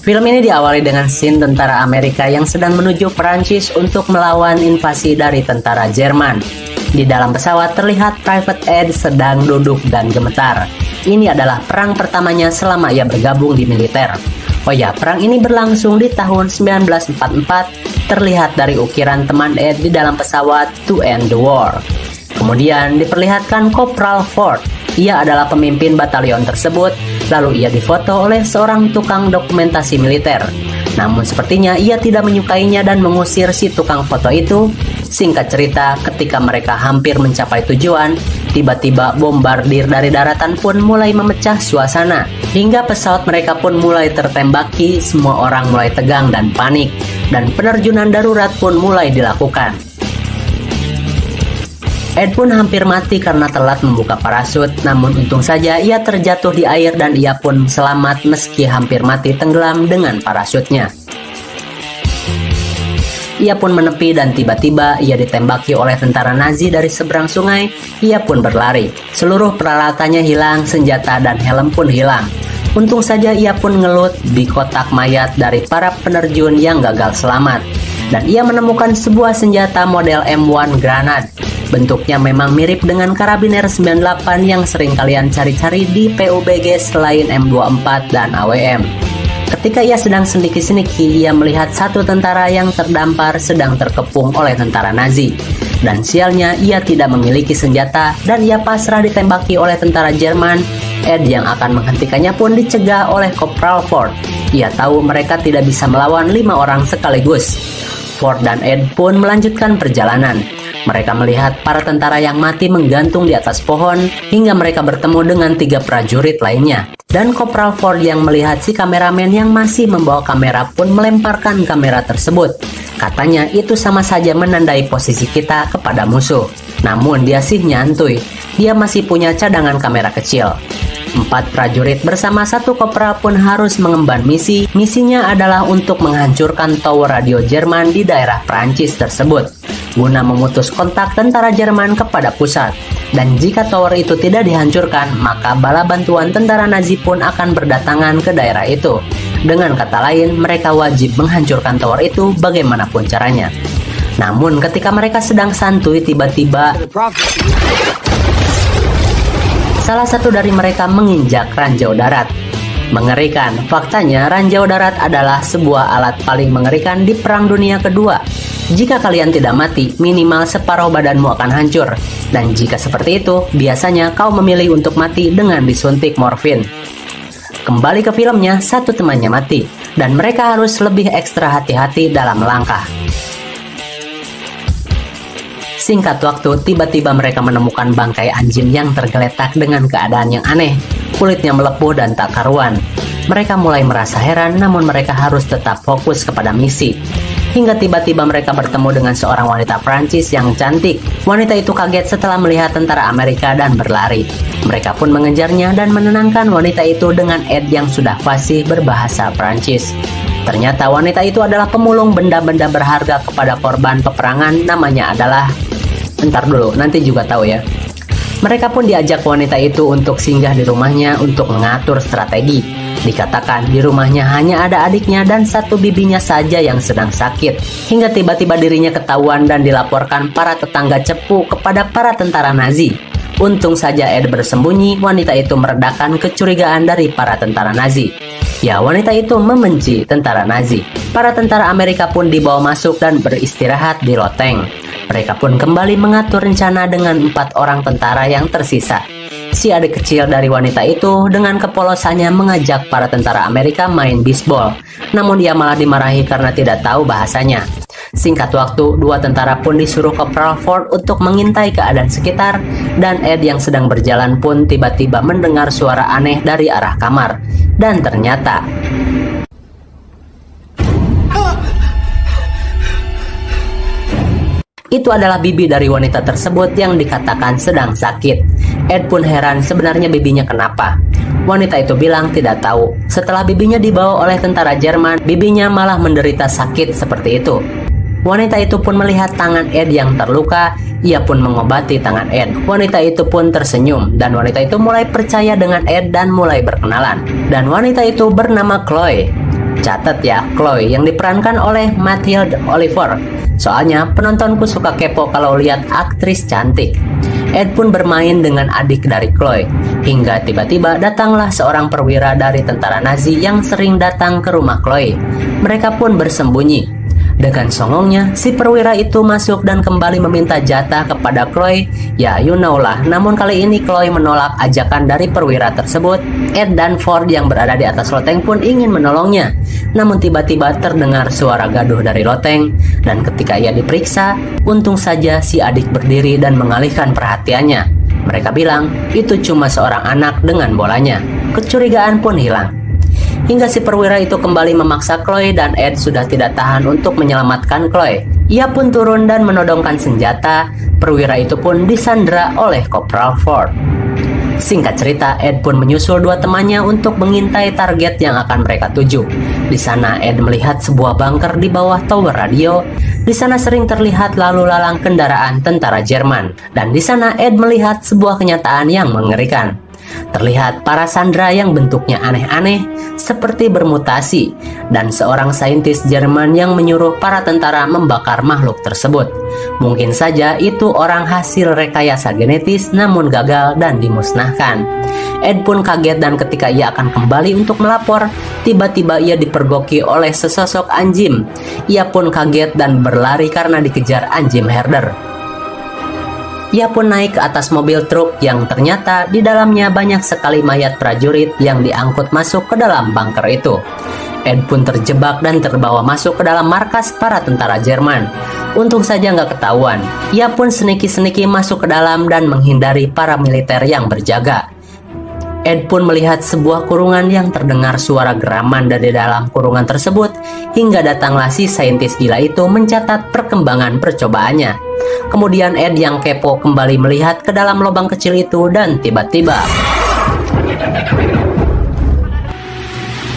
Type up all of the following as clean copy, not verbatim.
Film ini diawali dengan scene tentara Amerika yang sedang menuju Perancis untuk melawan invasi dari tentara Jerman. Di dalam pesawat terlihat Private Ed sedang duduk dan gemetar. Ini adalah perang pertamanya selama ia bergabung di militer. Oh ya, perang ini berlangsung di tahun 1944, terlihat dari ukiran teman Ed di dalam pesawat To End the War. Kemudian diperlihatkan Corporal Ford. Ia adalah pemimpin batalion tersebut, lalu ia difoto oleh seorang tukang dokumentasi militer. Namun sepertinya ia tidak menyukainya dan mengusir si tukang foto itu. Singkat cerita, ketika mereka hampir mencapai tujuan, tiba-tiba bombardir dari daratan pun mulai memecah suasana. Hingga pesawat mereka pun mulai tertembaki, semua orang mulai tegang dan panik. Dan penerjunan darurat pun mulai dilakukan. Ed pun hampir mati karena telat membuka parasut, namun untung saja ia terjatuh di air dan ia pun selamat meski hampir mati tenggelam dengan parasutnya. Ia pun menepi dan tiba-tiba ia ditembaki oleh tentara Nazi dari seberang sungai. Ia pun berlari. Seluruh peralatannya hilang, senjata dan helm pun hilang. Untung saja ia pun ngelut di kotak mayat dari para penerjun yang gagal selamat. Dan ia menemukan sebuah senjata model M1 Granat. Bentuknya memang mirip dengan karabiner 98 yang sering kalian cari-cari di PUBG selain M24 dan AWM. Ketika ia sedang sendiki-sendiki, ia melihat satu tentara yang terdampar sedang terkepung oleh tentara Nazi. Dan sialnya, ia tidak memiliki senjata dan ia pasrah ditembaki oleh tentara Jerman. Ed yang akan menghentikannya pun dicegah oleh Corporal Ford. Ia tahu mereka tidak bisa melawan 5 orang sekaligus. Ford dan Ed pun melanjutkan perjalanan. Mereka melihat para tentara yang mati menggantung di atas pohon hingga mereka bertemu dengan 3 prajurit lainnya. Dan Corporal Ford yang melihat si kameramen yang masih membawa kamera pun melemparkan kamera tersebut. Katanya itu sama saja menandai posisi kita kepada musuh. Namun dia sih nyantui, dia masih punya cadangan kamera kecil. 4 prajurit bersama 1 kopral pun harus mengemban misi. Misinya adalah untuk menghancurkan tower radio Jerman di daerah Prancis tersebut, guna memutus kontak tentara Jerman kepada pusat. Dan jika tower itu tidak dihancurkan, maka bala bantuan tentara Nazi pun akan berdatangan ke daerah itu. Dengan kata lain, mereka wajib menghancurkan tower itu bagaimanapun caranya. Namun ketika mereka sedang santuy, tiba-tiba salah satu dari mereka menginjak ranjau darat. Mengerikan, faktanya ranjau darat adalah sebuah alat paling mengerikan di Perang Dunia Kedua. Jika kalian tidak mati, minimal separuh badanmu akan hancur. Dan jika seperti itu, biasanya kau memilih untuk mati dengan disuntik morfin. Kembali ke filmnya, satu temannya mati, dan mereka harus lebih ekstra hati-hati dalam melangkah. Singkat waktu, tiba-tiba mereka menemukan bangkai anjing yang tergeletak dengan keadaan yang aneh. Kulitnya melepuh dan tak karuan. Mereka mulai merasa heran, namun mereka harus tetap fokus kepada misi. Hingga tiba-tiba mereka bertemu dengan seorang wanita Prancis yang cantik. Wanita itu kaget setelah melihat tentara Amerika dan berlari. Mereka pun mengejarnya dan menenangkan wanita itu dengan Ed yang sudah fasih berbahasa Prancis. Ternyata wanita itu adalah pemulung benda-benda berharga kepada korban peperangan. Namanya adalah... Bentar dulu, nanti juga tahu ya. Mereka pun diajak wanita itu untuk singgah di rumahnya untuk mengatur strategi. Dikatakan di rumahnya hanya ada adiknya dan 1 bibinya saja yang sedang sakit. Hingga tiba-tiba dirinya ketahuan dan dilaporkan para tetangga cepu kepada para tentara Nazi. Untung saja Ed bersembunyi, wanita itu meredakan kecurigaan dari para tentara Nazi. Ya, wanita itu membenci tentara Nazi. Para tentara Amerika pun dibawa masuk dan beristirahat di loteng. Mereka pun kembali mengatur rencana dengan 4 orang tentara yang tersisa. Si adik kecil dari wanita itu dengan kepolosannya mengajak para tentara Amerika main bisbol. Namun ia malah dimarahi karena tidak tahu bahasanya. Singkat waktu, 2 tentara pun disuruh Corporal Ford untuk mengintai keadaan sekitar. Dan Ed yang sedang berjalan pun tiba-tiba mendengar suara aneh dari arah kamar. Dan ternyata itu adalah bibi dari wanita tersebut yang dikatakan sedang sakit. Ed pun heran sebenarnya bibinya kenapa. Wanita itu bilang tidak tahu. Setelah bibinya dibawa oleh tentara Jerman, bibinya malah menderita sakit seperti itu. Wanita itu pun melihat tangan Ed yang terluka. Ia pun mengobati tangan Ed. Wanita itu pun tersenyum dan wanita itu mulai percaya dengan Ed dan mulai berkenalan. Dan wanita itu bernama Chloe. Catat ya, Chloe yang diperankan oleh Mathilde Oliver. Soalnya penontonku suka kepo kalau lihat aktris cantik. Ed pun bermain dengan adik dari Chloe, hingga tiba-tiba datanglah seorang perwira dari tentara Nazi yang sering datang ke rumah Chloe. Mereka pun bersembunyi. Dengan songongnya, si perwira itu masuk dan kembali meminta jatah kepada Chloe. Ya, you know lah. Namun kali ini Chloe menolak ajakan dari perwira tersebut. Ed dan Ford yang berada di atas loteng pun ingin menolongnya. Namun tiba-tiba terdengar suara gaduh dari loteng. Dan ketika ia diperiksa, untung saja si adik berdiri dan mengalihkan perhatiannya. Mereka bilang, itu cuma seorang anak dengan bolanya. Kecurigaan pun hilang. Hingga si perwira itu kembali memaksa Chloe dan Ed sudah tidak tahan untuk menyelamatkan Chloe. Ia pun turun dan menodongkan senjata. Perwira itu pun disandera oleh Corporal Ford. Singkat cerita, Ed pun menyusul dua temannya untuk mengintai target yang akan mereka tuju. Di sana Ed melihat sebuah bunker di bawah tower radio. Di sana sering terlihat lalu lalang kendaraan tentara Jerman. Dan di sana Ed melihat sebuah kenyataan yang mengerikan. Terlihat para sandera yang bentuknya aneh-aneh seperti bermutasi dan seorang saintis Jerman yang menyuruh para tentara membakar makhluk tersebut. Mungkin saja itu orang hasil rekayasa genetis namun gagal dan dimusnahkan. Ed pun kaget dan ketika ia akan kembali untuk melapor, tiba-tiba ia dipergoki oleh sesosok anjing. Ia pun kaget dan berlari karena dikejar anjing herder. Ia pun naik ke atas mobil truk yang ternyata di dalamnya banyak sekali mayat prajurit yang diangkut masuk ke dalam bunker itu. Ed pun terjebak dan terbawa masuk ke dalam markas para tentara Jerman. Untung saja nggak ketahuan. Ia pun seniki-seniki masuk ke dalam dan menghindari para militer yang berjaga. Ed pun melihat sebuah kurungan yang terdengar suara geraman dari dalam kurungan tersebut hingga datanglah si saintis gila itu mencatat perkembangan percobaannya. Kemudian Ed yang kepo kembali melihat ke dalam lubang kecil itu dan tiba-tiba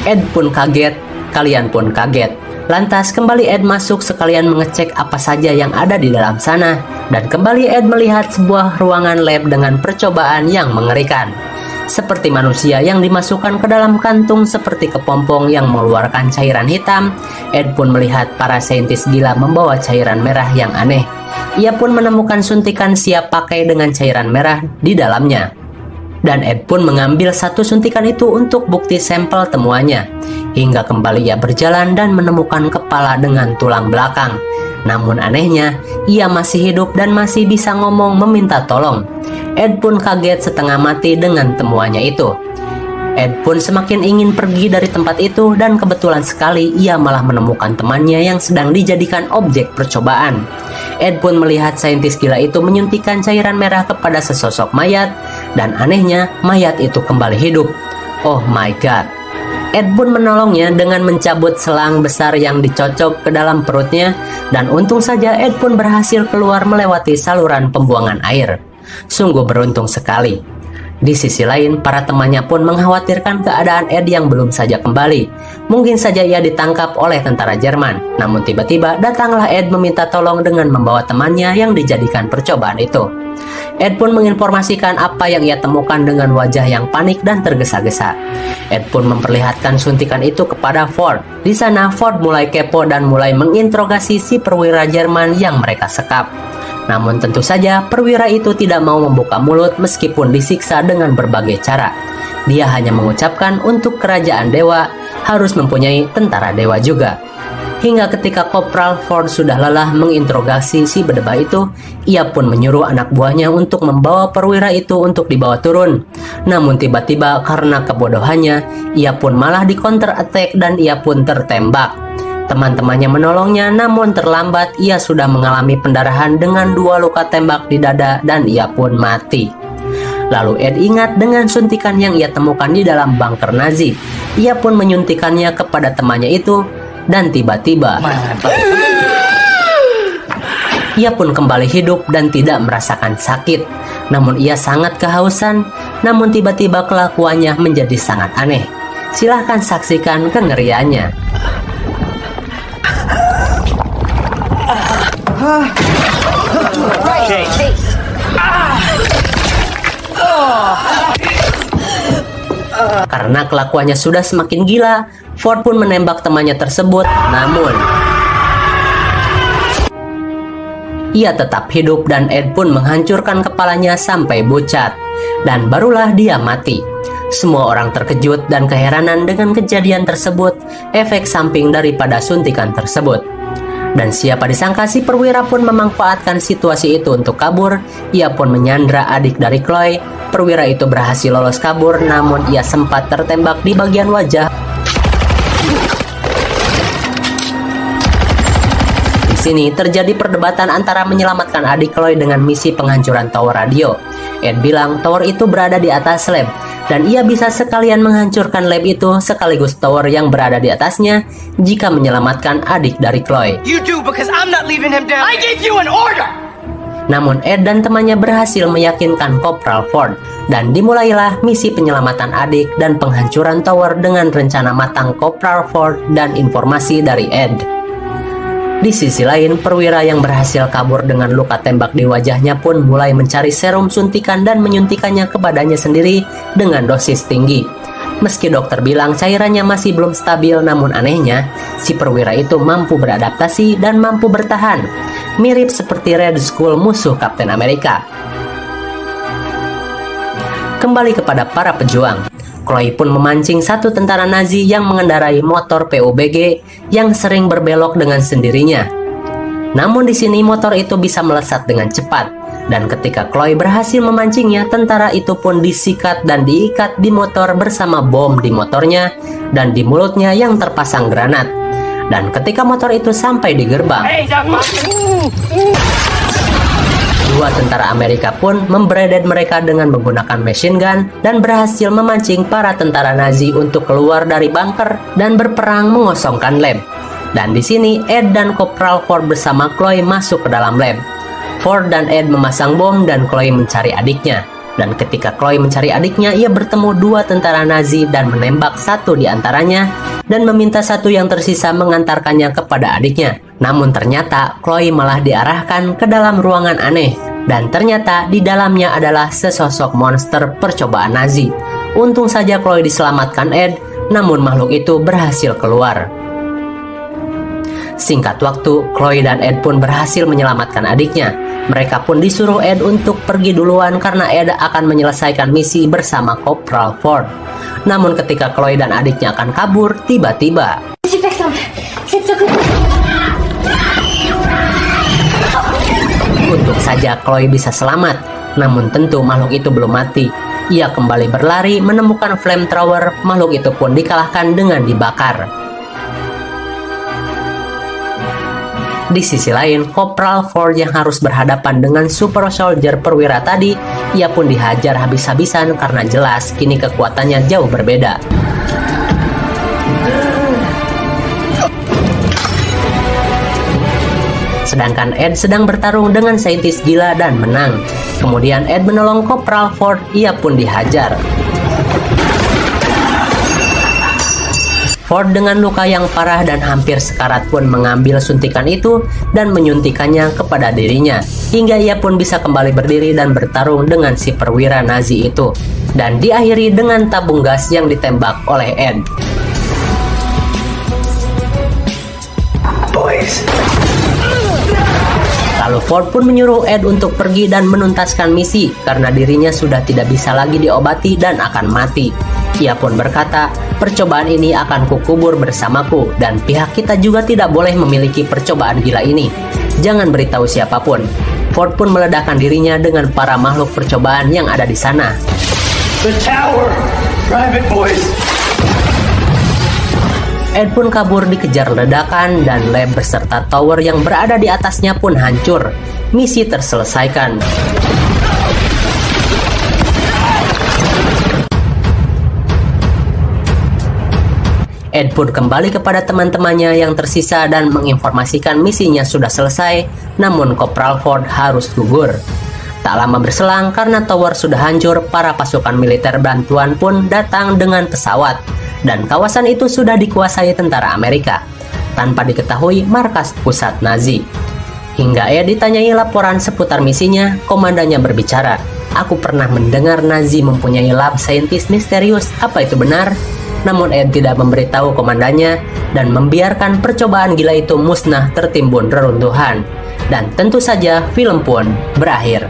Ed pun kaget, kalian pun kaget. Lantas kembali Ed masuk sekalian mengecek apa saja yang ada di dalam sana. Dan kembali Ed melihat sebuah ruangan lab dengan percobaan yang mengerikan. Seperti manusia yang dimasukkan ke dalam kantung seperti kepompong yang mengeluarkan cairan hitam, Ed pun melihat para saintis gila membawa cairan merah yang aneh. Ia pun menemukan suntikan siap pakai dengan cairan merah di dalamnya. Dan Ed pun mengambil satu suntikan itu untuk bukti sampel temuannya. Hingga kembali ia berjalan dan menemukan kepala dengan tulang belakang. Namun anehnya, ia masih hidup dan masih bisa ngomong meminta tolong. Ed pun kaget setengah mati dengan temuannya itu. Ed pun semakin ingin pergi dari tempat itu dan kebetulan sekali ia malah menemukan temannya yang sedang dijadikan objek percobaan. Ed pun melihat saintis gila itu menyuntikkan cairan merah kepada sesosok mayat dan anehnya mayat itu kembali hidup. Oh my god. Ed pun menolongnya dengan mencabut selang besar yang dicocok ke dalam perutnya dan untung saja Ed pun berhasil keluar melewati saluran pembuangan air. Sungguh beruntung sekali. Di sisi lain, para temannya pun mengkhawatirkan keadaan Ed yang belum saja kembali. Mungkin saja ia ditangkap oleh tentara Jerman. Namun tiba-tiba datanglah Ed meminta tolong dengan membawa temannya yang dijadikan percobaan itu. Ed pun menginformasikan apa yang ia temukan dengan wajah yang panik dan tergesa-gesa. Ed pun memperlihatkan suntikan itu kepada Ford. Di sana Ford mulai kepo dan mulai menginterogasi si perwira Jerman yang mereka sekap. Namun tentu saja perwira itu tidak mau membuka mulut meskipun disiksa dengan berbagai cara. Dia hanya mengucapkan untuk kerajaan dewa harus mempunyai tentara dewa juga. Hingga ketika Corporal Ford sudah lelah menginterogasi si berdebah itu, ia pun menyuruh anak buahnya untuk membawa perwira itu untuk dibawa turun. Namun tiba-tiba karena kebodohannya, ia pun malah di counter attack dan ia pun tertembak. Teman-temannya menolongnya namun terlambat, ia sudah mengalami pendarahan dengan 2 luka tembak di dada dan ia pun mati. Lalu Ed ingat dengan suntikan yang ia temukan di dalam bunker Nazi. Ia pun menyuntikannya kepada temannya itu dan tiba-tiba ia pun kembali hidup dan tidak merasakan sakit. Namun ia sangat kehausan, namun tiba-tiba kelakuannya menjadi sangat aneh. Silahkan saksikan kengeriannya. Karena kelakuannya sudah semakin gila, Ford pun menembak temannya tersebut, namun ia tetap hidup dan Ed pun menghancurkan kepalanya sampai pucat. Dan barulah dia mati. Semua orang terkejut dan keheranan dengan kejadian tersebut, efek samping daripada suntikan tersebut. Dan siapa disangka si perwira pun memanfaatkan situasi itu untuk kabur. Ia pun menyandra adik dari Chloe. Perwira itu berhasil lolos kabur, namun ia sempat tertembak di bagian wajah. Di sini terjadi perdebatan antara menyelamatkan adik Chloe dengan misi penghancuran tower radio. Ed bilang tower itu berada di atas lab, dan ia bisa sekalian menghancurkan lab itu sekaligus tower yang berada di atasnya jika menyelamatkan adik dari Chloe. Namun Ed dan temannya berhasil meyakinkan Corporal Ford, dan dimulailah misi penyelamatan adik dan penghancuran tower dengan rencana matang Corporal Ford dan informasi dari Ed. Di sisi lain, perwira yang berhasil kabur dengan luka tembak di wajahnya pun mulai mencari serum suntikan dan menyuntikannya ke badannya sendiri dengan dosis tinggi. Meski dokter bilang cairannya masih belum stabil, namun anehnya, si perwira itu mampu beradaptasi dan mampu bertahan. Mirip seperti Red Skull musuh Kapten Amerika. Kembali kepada para pejuang. Chloe pun memancing satu tentara Nazi yang mengendarai motor PUBG yang sering berbelok dengan sendirinya. Namun di sini motor itu bisa melesat dengan cepat, dan ketika Chloe berhasil memancingnya, tentara itu pun disikat dan diikat di motor bersama bom di motornya dan di mulutnya yang terpasang granat. Dan ketika motor itu sampai di gerbang, dua tentara Amerika pun memberedet mereka dengan menggunakan machine gun dan berhasil memancing para tentara Nazi untuk keluar dari bunker dan berperang mengosongkan lab. Dan di sini Ed dan Corporal Ford bersama Chloe masuk ke dalam lab. Ford dan Ed memasang bom dan Chloe mencari adiknya. Dan ketika Chloe mencari adiknya, ia bertemu dua tentara Nazi dan menembak satu di antaranya dan meminta satu yang tersisa mengantarkannya kepada adiknya. Namun ternyata Chloe malah diarahkan ke dalam ruangan aneh, dan ternyata di dalamnya adalah sesosok monster percobaan Nazi. Untung saja Chloe diselamatkan Ed, namun makhluk itu berhasil keluar. Singkat waktu, Chloe dan Ed pun berhasil menyelamatkan adiknya. Mereka pun disuruh Ed untuk pergi duluan karena Ed akan menyelesaikan misi bersama Corporal Ford. Namun ketika Chloe dan adiknya akan kabur, tiba-tiba untung saja Chloe bisa selamat. Namun tentu makhluk itu belum mati. Ia kembali berlari menemukan flamethrower. Makhluk itu pun dikalahkan dengan dibakar. Di sisi lain, Corporal Ford yang harus berhadapan dengan super soldier perwira tadi, ia pun dihajar habis-habisan karena jelas kini kekuatannya jauh berbeda. Sedangkan Ed sedang bertarung dengan saintis gila dan menang. Kemudian Ed menolong Corporal Ford, ia pun dihajar. Ford dengan luka yang parah dan hampir sekarat pun mengambil suntikan itu dan menyuntikannya kepada dirinya, hingga ia pun bisa kembali berdiri dan bertarung dengan si perwira Nazi itu, dan diakhiri dengan tabung gas yang ditembak oleh Ed. Boys. Lalu Ford pun menyuruh Ed untuk pergi dan menuntaskan misi karena dirinya sudah tidak bisa lagi diobati dan akan mati. Ia pun berkata, percobaan ini akan kukubur bersamaku dan pihak kita juga tidak boleh memiliki percobaan gila ini. Jangan beritahu siapapun. Ford pun meledakkan dirinya dengan para makhluk percobaan yang ada di sana. The tower, private boys. Ed pun kabur dikejar ledakan dan lab beserta tower yang berada di atasnya pun hancur. Misi terselesaikan. Ed pun kembali kepada teman-temannya yang tersisa dan menginformasikan misinya sudah selesai, namun Corporal Ford harus gugur. Tak lama berselang karena tower sudah hancur, para pasukan militer bantuan pun datang dengan pesawat, dan kawasan itu sudah dikuasai tentara Amerika, tanpa diketahui markas pusat Nazi. Hingga Ed ditanyai laporan seputar misinya, komandannya berbicara, Aku pernah mendengar Nazi mempunyai lab saintis misterius. Apa itu benar? Namun Ed tidak memberitahu komandannya dan membiarkan percobaan gila itu musnah tertimbun reruntuhan. Dan tentu saja film pun berakhir.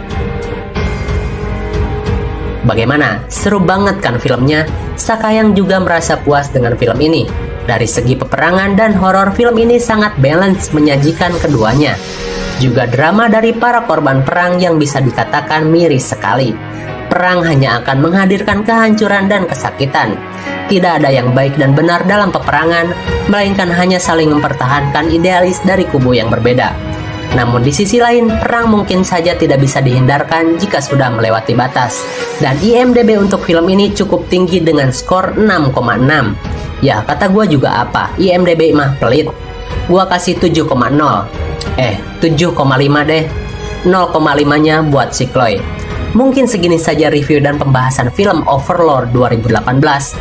Bagaimana? Seru banget kan filmnya? Sakayang juga merasa puas dengan film ini. Dari segi peperangan dan horor, film ini sangat balance menyajikan keduanya. Juga drama dari para korban perang yang bisa dikatakan miris sekali. Perang hanya akan menghadirkan kehancuran dan kesakitan. Tidak ada yang baik dan benar dalam peperangan, melainkan hanya saling mempertahankan idealis dari kubu yang berbeda. Namun di sisi lain, perang mungkin saja tidak bisa dihindarkan jika sudah melewati batas. Dan IMDb untuk film ini cukup tinggi dengan skor 6,6. Ya, kata gue juga apa, IMDb mah pelit. Gue kasih 7,0. 7,5 deh. 0,5-nya buat si Chloe. Mungkin segini saja review dan pembahasan film Overlord 2018.